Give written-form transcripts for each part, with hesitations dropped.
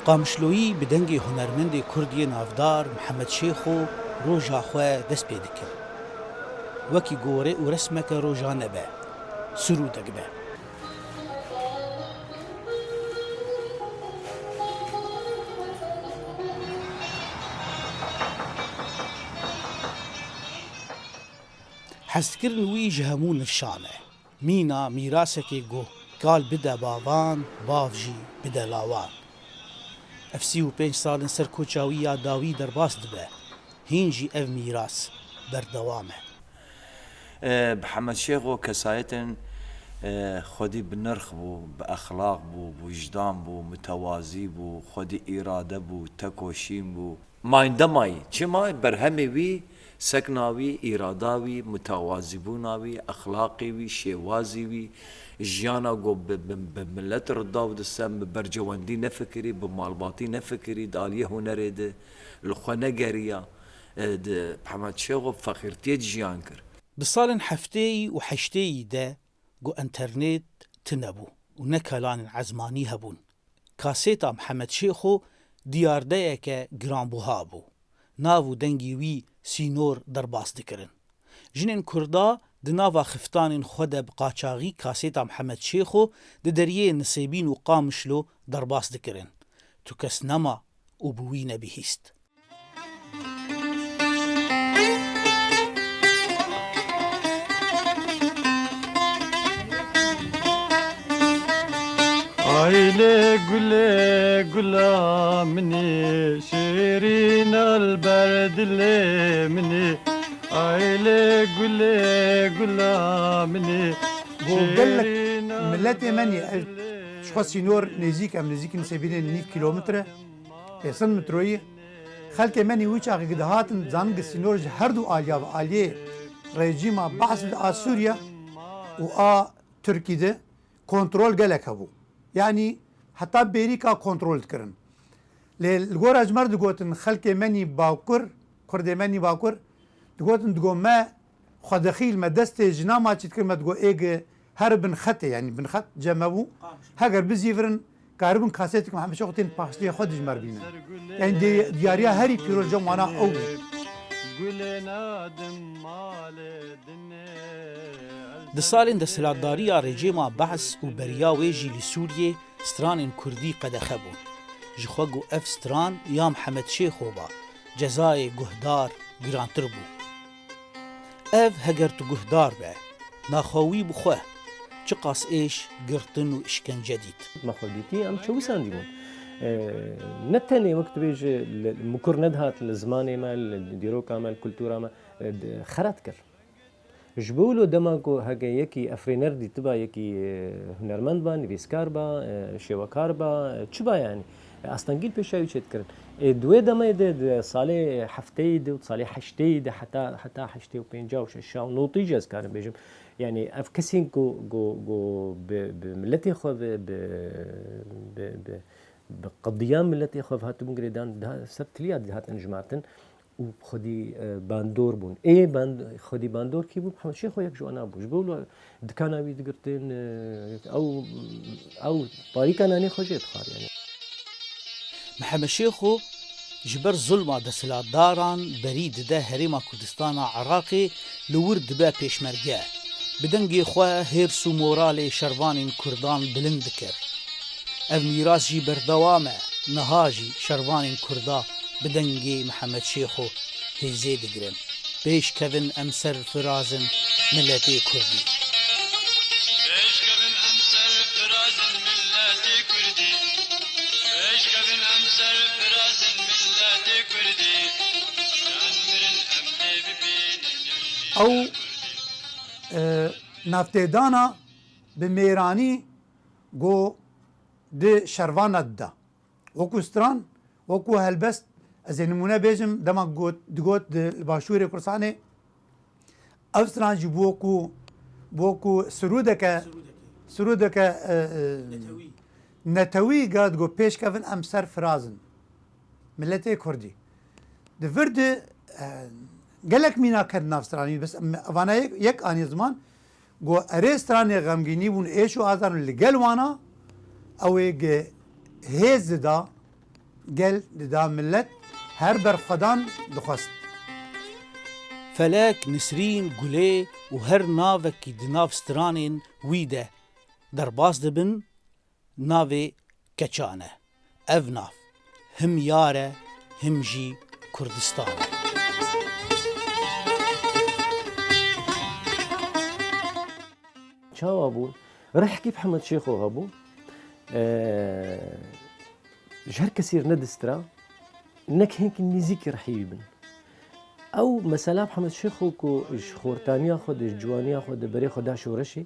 قامشلویی bi dengê hunermendê Kurdiyê navdar Mihemed Şêxo roja xwe dest pê dikin. Wekî gorê û resmeke roja nebe, sirûdek be. Hezkirin wî ji hemû nişan e. Mîna mîrasekê guh, kal bide bavan, bav jî bide lawan. Ev 35 salên serkoça wî ya dawî derbas dibe. Hîn jî ev mîras berdewam e. Mihemed Şêxo kesayetên xwedî bi nirx bû, bi exlaq bû, bi wijdan bû, mütewazî bû, xwedî îrade bû, tekoşîn bû. Mayndemayî, çima berhemê wî, sekna wî, îrada wî, mütewazîbûna wî, exlaqê wî, şêwazî wî, jiyana got bi millet rida û disem bi bercewendî nefikirî, bi malbatî nefikirî, di aliyê hunerê de li xwe negeriya. Mihemed Şêxo feqîrtiyê jiyan kir. Bi salên hefteyî û heşteyî de got enternêt tinebû û ne kalanên ezmanî hebûn. Kasêta Mihemed Şêxo diyardeyeke giranbuha bû. Nav û dengî wî sînor derbas dikirin. Jinên Kurda di nava xiftanên xwe de bi qaçaxî kasêta Mihemed Şêxo di deriyê Nisêbîn û Qamişlo derbas dikirin. Tu kes nema û bi wî nebihîst. Aile güle güla mini şirin alberdile mini aile güle güla mini şirin millet Yemeni şu sinor nezik Nisebînê 9 kilometre 5 metroyê xelk Yemeni wî çaxê gidihatin zanîn sinor ji her du aliya ve aliyê rejîma Baas a Sûriya û a Tirkiyê kontrol gelek hebû. Yani heta Bêrîka kontrol dikirin. Lê li gora ji me digotin xelkê Yemenî bakur, Kurd Yemenî bakur, digotin digo me xwedixîl me destê ji nama çî dikir me digo êgê her bin xetê yani bin xet cem hebû heger bizîvirin karibin kasêtek Mihemed Şêxo tên paxiliyê xwe dijmer bînin. Yani diyariya herî pîroja wana ew bû. Di salên desthilatdariya rejîma Baas û beriya wê jî li Sûriyê stranên Kurdî qedexe bûn. Ji xwe got ev stran ya Mihemed Şêxo ba, cezayê guhdar girantir bû. Ev heger tu guhdar be, naxwewî bi xwe, çi qas êş, girtin û işkence dît. ما خودیتی ام چه وسان دیمون نتنی وقت بیج مکر ندهات لزمانی مال دیروک عمل کلتور عمل خرات کر جبولو دماغو هگه یکی افرینردی تبا یکی هنرمند با نویسکار با شواکار با چه با یعنی اصلا گیل پیشایی چت کرد دوی دمای ده ساله هفته ده و ساله هشته ده حتی هشته و پنجاه و شش و نوتیجه از کارم بیجم يعني اف كسين جو بملتي خو بقضيان ملتي خو هات بنقريدان ده سبت لياد هات انجمارتن وخدي باندور بون اي باند خدي باندور كي بو محمد شيخو يك جو انا بوش بقولوا دكانا بي دقرتين او طريقه انا خجيت خار يعني Mihemed Şêxo ji ber zulma desthilatdaran berî dide herêma Kurdistana Iraqê li wir dibe pêşmerge. Bi dengê xwe hêrs û moralê şervanên Kurdan bilind dikir. Ev mîras jî berdewam e, niha jî şervanên Kurda bi dengê Mihemed Şêxo hêzê digirin. Pêşkevin em ser firazin milletê Kurdî. Ew navtêdana bi mêranî got di şervana dida. Wekû stran, wekû helbest, ez ê nimûne bêjim dema digot di başûrê Kurdistanê ev stran jî bû wekû sirûdeke netewî gat got pêşkevin em ser firazin milletê Kurdî. Di vir de gelek mîna ket nav stranî bes evana yek anî ziman گو ارستران غمگینی بون ایش و آزار لگل وانا او هیز دا گل دا ملت هر برخدان دخواست فلك نسرين قولي وهر نافك دناف سترانين ويده درباس دبن نافي كچانه اف ناف هم ياره هم جي كردستان شاو ابو رح كيف محمد شيخو ابو جهر كثير ندسترا انك هيك الميزيك رح يبن او مثلا محمد شيخو كو خورتانيا خود جوانيا خود بري خدا شورشي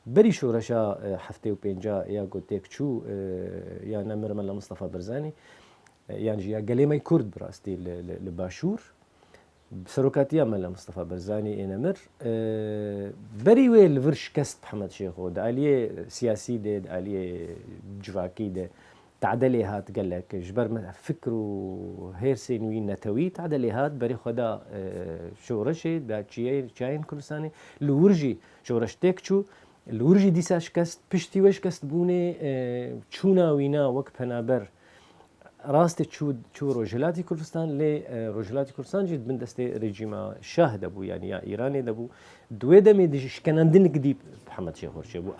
بري شورشا حفتي وبينجا يا قوتيك تشو يا نمر ملا مصطفى برزاني يعني يا قليمي كرد براستي لباشور بسروكاتيا ملا مصطفى برزاني انمر بري ويل فرش كست محمد شيخو داليه سياسي داليه جواكي تعدلي هات قال لك جبر فكر وهيرسين وين نتوي تعدلي هات بري خدا شورشي دا تشاين كل سنه لورجي شورشتك شو الورجي ديساش كست بشتي وش كست بوني تشونا وينا وك بنابر راست تشو روجلاتي كردستان لي روجلاتي كردستان جد من دستي ريجيما شاهد ابو يعني يا ايراني دبو دويدمي ديش كانندن قديب محمد شيخ ورشبو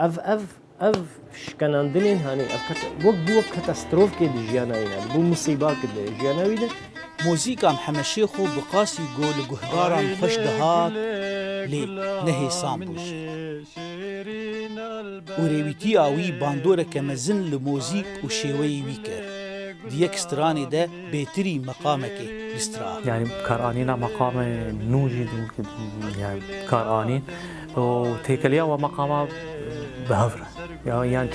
اف شكناندنين هاني وقت بو كاتاستروف كي جياناوي بو مصيبات كده جياناوي ده موسيقى محمد شيخو بقاسي قول قهدارا خوش دهات لي نهي سامبوش وريويتي آوي باندورة كمزن لموزيك وشيوي ويكر ديك ستراني ده بيتري مقامك لسترا يعني كارانينا مقام نوجد يعني كارانين وتيكليا ومقام بهفرة يعني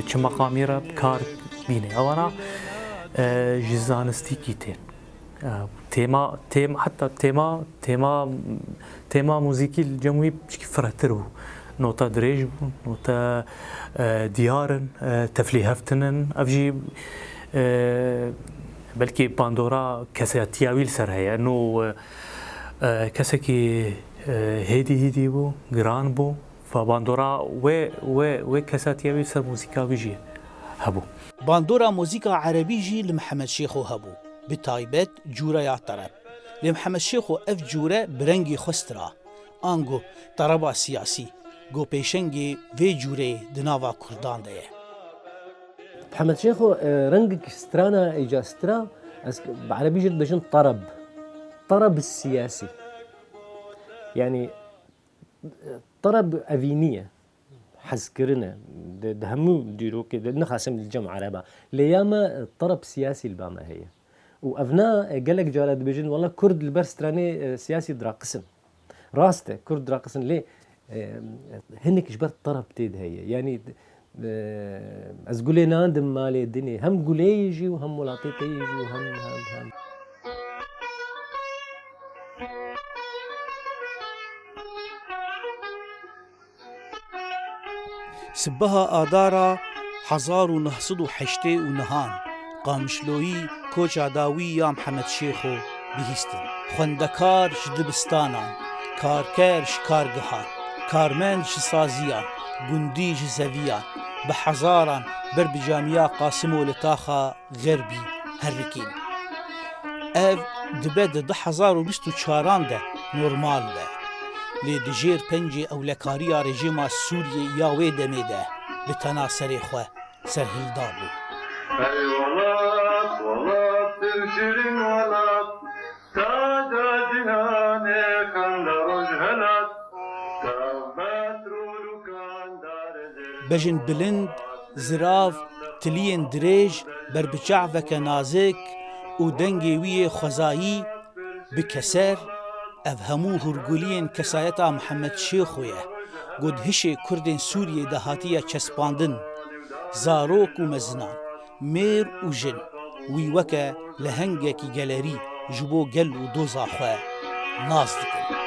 چه مقامی را کار بینه اوانا جزانستی کیتن حتى تيما موسيقي الجمعي بشكل فراتر بو نوتا دريج بو نوتا ديارن تفلي هفتنن افجي بلكي باندورا كساتياويل سر هي انه كسكي هيدي بو جران بو فباندورا و كساتياويل سر موسيقى بيجي هبو باندورا موسيقى عربي جي لمحمد شيخو هبو بتايبت جورا يا طرب لمحمد شيخو اف جورا برنگي خسترا انگو طربا سياسي گو پیشنگي في جوري دناوا كردان ده محمد شيخو رنگ سترانا اجاسترا بعربي جد بجن طرب السياسي يعني طرب افينيه حزكرنا دهمو ديرو كده نخاسم الجمع عربا لياما الطرب سياسي الباما هي وأبناء قالك جالد بيجن والله كرد البرستراني سياسي درا قسم راسته كرد درا قسم ليه هنك جبرت طرب تيد هي يعني أزقولي ناندم مالي الدنيا هم قولي يجي وهم ملاطيطي يجي وهم سبها آدارا حزار ونهصد وحشتي ونهان قامشلوي كوچا داوي يا محمد شيخو بهستن خندكار شدبستانا كاركر شكارگهان كارمن شسازيان گندي جزويان بحزاران بربجاميا قاسمو لتاخا غربي هركين اف دبد 1024 ده نورمال ده لی دجیر پنجی اولکاریا رژیم سوریه یا وی دمیده به تناسری خواه سرهلدا بو ای ولات ولات شیرین ولات تاج جهان خندروج هلات بجن بلند زراف تلین دریج بر بچعوک نازک و دنگی وی خوزایی بکسر افهمو هرگولین کسایتا محمد شیخویه گود هشی کردین سوریه دهاتیه چسپاندن زاروک و مزنان میر و جن وی وکه لهنگه کی گلری جبو گل و دوزا خواه ناز دکن